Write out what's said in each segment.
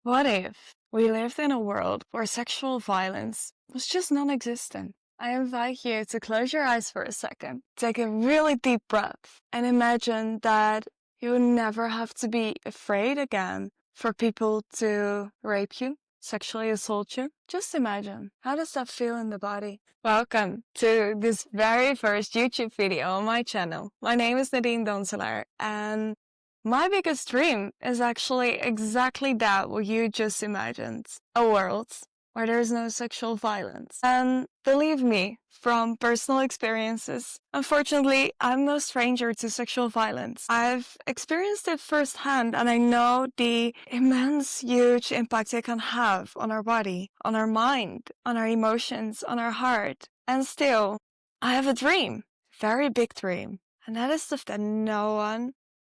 What if we lived in a world where sexual violence was just non-existent? I invite you to close your eyes for a second, take a really deep breath, and imagine that you would never have to be afraid again for people to rape you, sexually assault you. Just imagine. How does that feel in the body? Welcome to this very first YouTube video on my channel. My name is Nadine Donselaar, and my biggest dream is actually exactly that, what you just imagined. A world where there's no sexual violence. And believe me, from personal experiences, unfortunately, I'm no stranger to sexual violence. I've experienced it firsthand, and I know the immense, huge impact it can have on our body, on our mind, on our emotions, on our heart. And still, I have a dream, very big dream, and that is that no one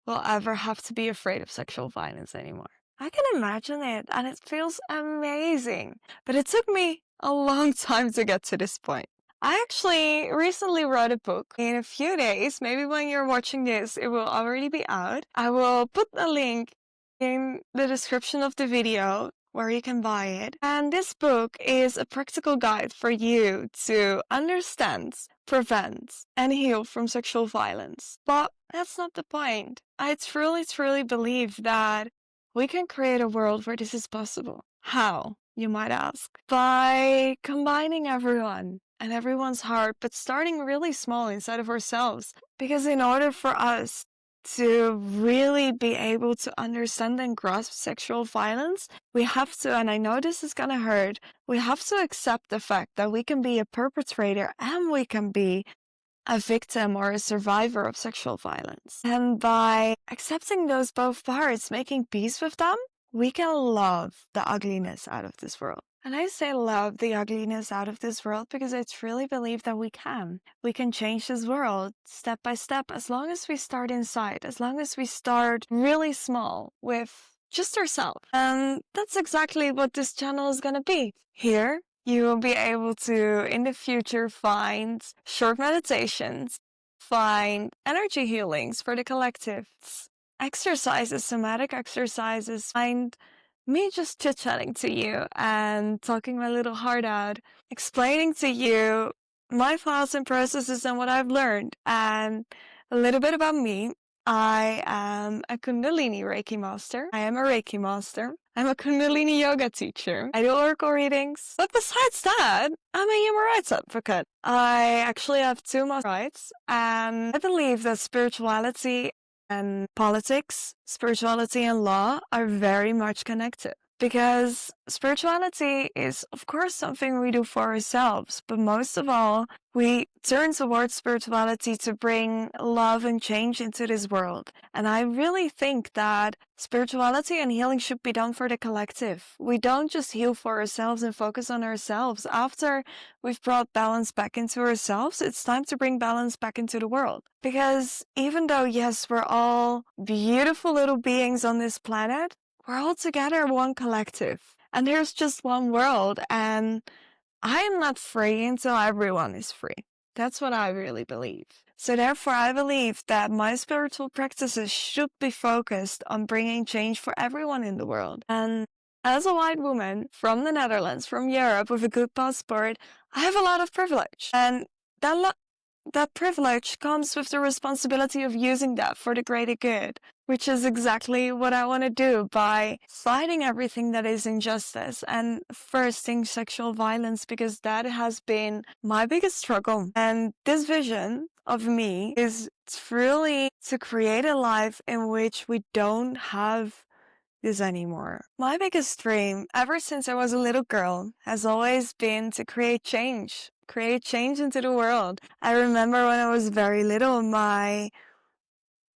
will ever have to be afraid of sexual violence anymore. I can imagine it, and it feels amazing. But it took me a long time to get to this point. I actually recently wrote a book. In a few days, maybe when you're watching this, it will already be out. I will put a link in the description of the video where you can buy it. And this book is a practical guide for you to understand, prevent, and heal from sexual violence. But that's not the point. I truly believe that we can create a world where this is possible. How, you might ask? By combining everyone and everyone's heart, but starting really small inside of ourselves. Because in order for us to really be able to understand and grasp sexual violence, we have to, and I know this is gonna hurt, we have to accept the fact that we can be a perpetrator and we can be a victim or a survivor of sexual violence. And by accepting those both parts, making peace with them, we can love the ugliness out of this world. And I say love the ugliness out of this world because I truly believe that we can. We can change this world step by step as long as we start inside, as long as we start really small with just ourselves. And that's exactly what this channel is going to be. Here, you will be able to, in the future, find short meditations, find energy healings for the collectives, exercises, somatic exercises, find me just chit-chatting to you and talking my little heart out, explaining to you my thoughts and processes and what I've learned, and a little bit about me. I am a Kundalini Reiki master. I am a Reiki master. I'm a Kundalini yoga teacher. I do oracle readings. But besides that, I'm a human rights advocate. I actually have 2 master rights, and I believe that spirituality and politics, spirituality and law are very much connected. Because spirituality is, of course, something we do for ourselves, but most of all, we turn towards spirituality to bring love and change into this world. And I really think that spirituality and healing should be done for the collective. We don't just heal for ourselves and focus on ourselves. After we've brought balance back into ourselves, it's time to bring balance back into the world. Because even though, yes, we're all beautiful little beings on this planet, we're all together one collective. And there's just one world, and I am not free until everyone is free. That's what I really believe. So therefore, I believe that my spiritual practices should be focused on bringing change for everyone in the world. And as a white woman from the Netherlands, from Europe, with a good passport, I have a lot of privilege. And that privilege comes with the responsibility of using that for the greater good, which is exactly what I want to do by fighting everything that is injustice and firsting sexual violence, because that has been my biggest struggle. And this vision of me is truly to create a life in which we don't have this anymore. My biggest dream, ever since I was a little girl, has always been to create change into the world. I remember when I was very little, my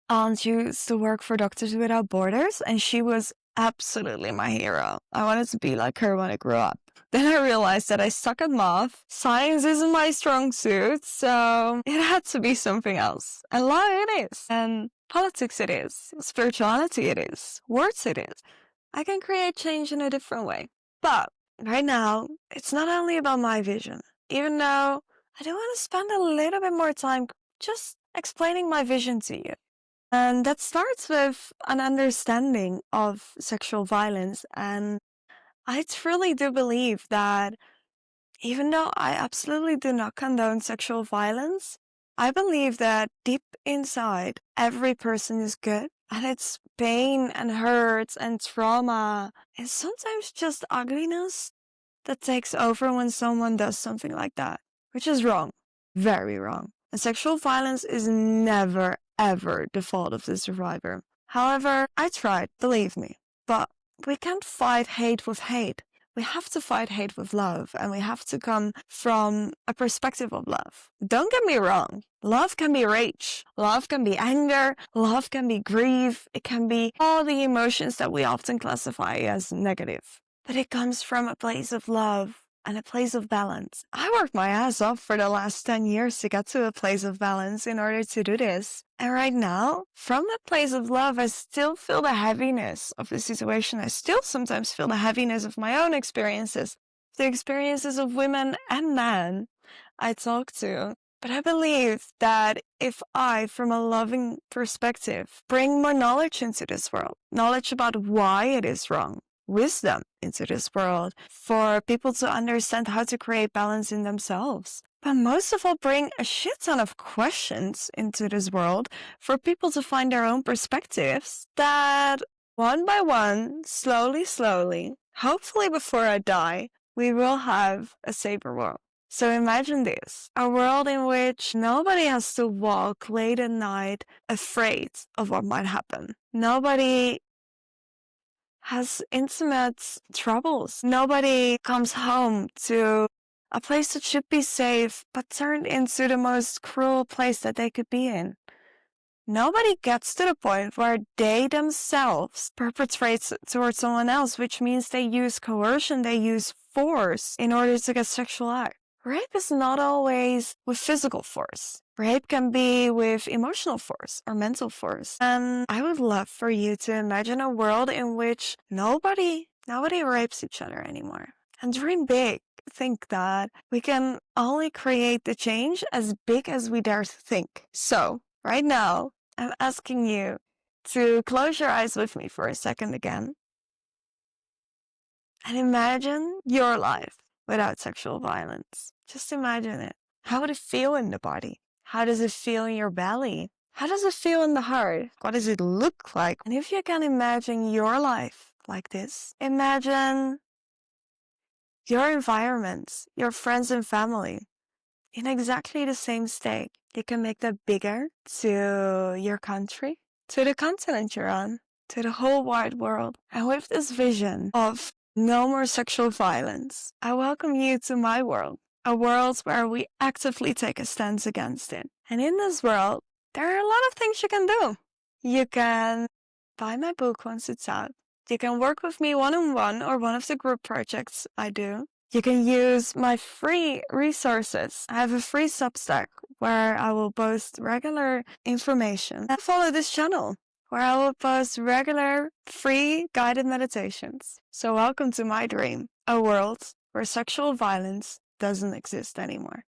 aunt used to work for Doctors Without Borders, and she was absolutely my hero. I wanted to be like her when I grew up. Then I realized that I suck at math, science isn't my strong suit, so it had to be something else. And law it is, and politics it is, spirituality it is, words it is. I can create change in a different way. But right now, it's not only about my vision, even though I do want to spend a little bit more time just explaining my vision to you. And that starts with an understanding of sexual violence. And I truly do believe that even though I absolutely do not condone sexual violence, I believe that deep inside, every person is good. And it's pain and hurt and trauma and sometimes just ugliness that takes over when someone does something like that, which is wrong. Very wrong. And sexual violence is never, ever the fault of the survivor. However, I tried, believe me. But we can't fight hate with hate. We have to fight hate with love, and we have to come from a perspective of love. Don't get me wrong. Love can be rage. Love can be anger. Love can be grief. It can be all the emotions that we often classify as negative. But it comes from a place of love and a place of balance. I worked my ass off for the last 10 years to get to a place of balance in order to do this. And right now, from that place of love, I still feel the heaviness of the situation. I still sometimes feel the heaviness of my own experiences, the experiences of women and men I talk to. But I believe that if I, from a loving perspective, bring more knowledge into this world, knowledge about why it is wrong, wisdom into this world for people to understand how to create balance in themselves. But most of all, bring a shit ton of questions into this world for people to find their own perspectives that one by one, slowly, hopefully before I die, we will have a safer world. So imagine this, a world in which nobody has to walk late at night afraid of what might happen. Nobody has intimate troubles. Nobody comes home to a place that should be safe, but turned into the most cruel place that they could be in. Nobody gets to the point where they themselves perpetrate towards someone else, which means they use coercion, they use force in order to get sexual act. Rape is not always with physical force. Rape can be with emotional force or mental force. And I would love for you to imagine a world in which nobody rapes each other anymore. And dream big. Think that we can only create the change as big as we dare to think. So, right now, I'm asking you to close your eyes with me for a second again. And imagine your life without sexual violence. Just imagine it. How would it feel in the body? How does it feel in your belly? How does it feel in the heart? What does it look like? And if you can imagine your life like this, imagine your environment, your friends and family in exactly the same state. You can make that bigger to your country, to the continent you're on, to the whole wide world. And with this vision of no more sexual violence, I welcome you to my world, a world where we actively take a stance against it. And in this world, there are a lot of things you can do. You can buy my book once it's out. You can work with me one-on-one or one of the group projects I do. You can use my free resources. I have a free substack where I will post regular information. And follow this channel where I will post regular free guided meditations. So welcome to my dream, a world where sexual violence doesn't exist anymore.